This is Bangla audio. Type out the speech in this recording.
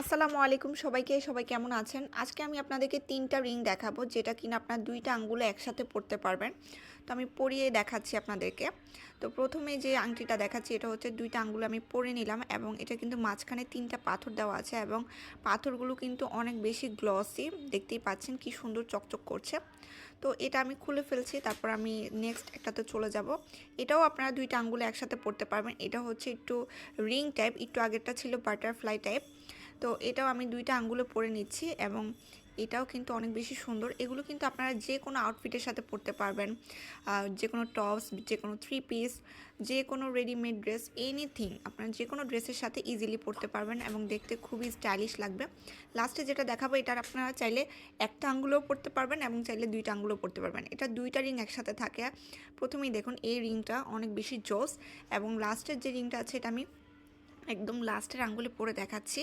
আসসালামু আলাইকুম সবাইকে। সবাই কেমন আছেন? আজকে আমি আপনাদেরকে ৩ টা রিং দেখাবো যেটা কিনা আপনার ২ টা আঙ্গুলে একসাথে পরতে পারবেন। তো আমি পরিয়ে দেখাচ্ছি আপনাদেরকে। তো ১ম এ যে আংটিটা দেখাচ্ছি এটা হচ্ছে ২ টা আঙ্গুলে আমি পরে নিলাম এবং এটা কিন্তু মাঝখানে ৩ টা পাথর দেওয়া আছে এবং পাথরগুলো কিন্তু অনেক বেশি গ্লসি। দেখতেই পাচ্ছেন কি সুন্দর চকচক করছে। তো এটা আমি খুলে ফেলছি। তারপর আমি নেক্সট একটাতে চলে যাব। এটাও আপনারা ২ টা আঙ্গুলে একসাথে পরতে পারবেন। এটা হচ্ছে একটু রিং টাইপ, একটু আগেরটা ছিল বাটারফ্লাই টাইপ। তো এটাও আমি ২ টা আঙ্গুলে পরে নিচ্ছি এবং এটাও কিন্তু অনেক বেশি সুন্দর। এগুলো কিন্তু আপনারা যে কোনো আউটফিটের সাথে পরতে পারবেন। যে কোনো টপস, যে কোনো থ্রি পিস, যে কোনো রেডিমেড ড্রেস, এনিথিং আপনারা যে কোনো ড্রেসের সাথে ইজিলি পরতে পারবেন এবং দেখতে খুবই স্টাইলিশ লাগবে। লাস্টে যেটা দেখাবো এটার আপনারা চাইলে একটা আঙ্গুলেও পরতে পারবেন এবং চাইলে ২ টা আঙ্গুলেও পরতে পারবেন। এটা ২ টা রিং একসাথে থাকে। প্রথমেই দেখুন এই রিংটা অনেক বেশি জোস এবং লাস্টের যে রিংটা আছে এটা আমি একদম লাস্টের আঙ্গুলে পরে দেখাচ্ছি।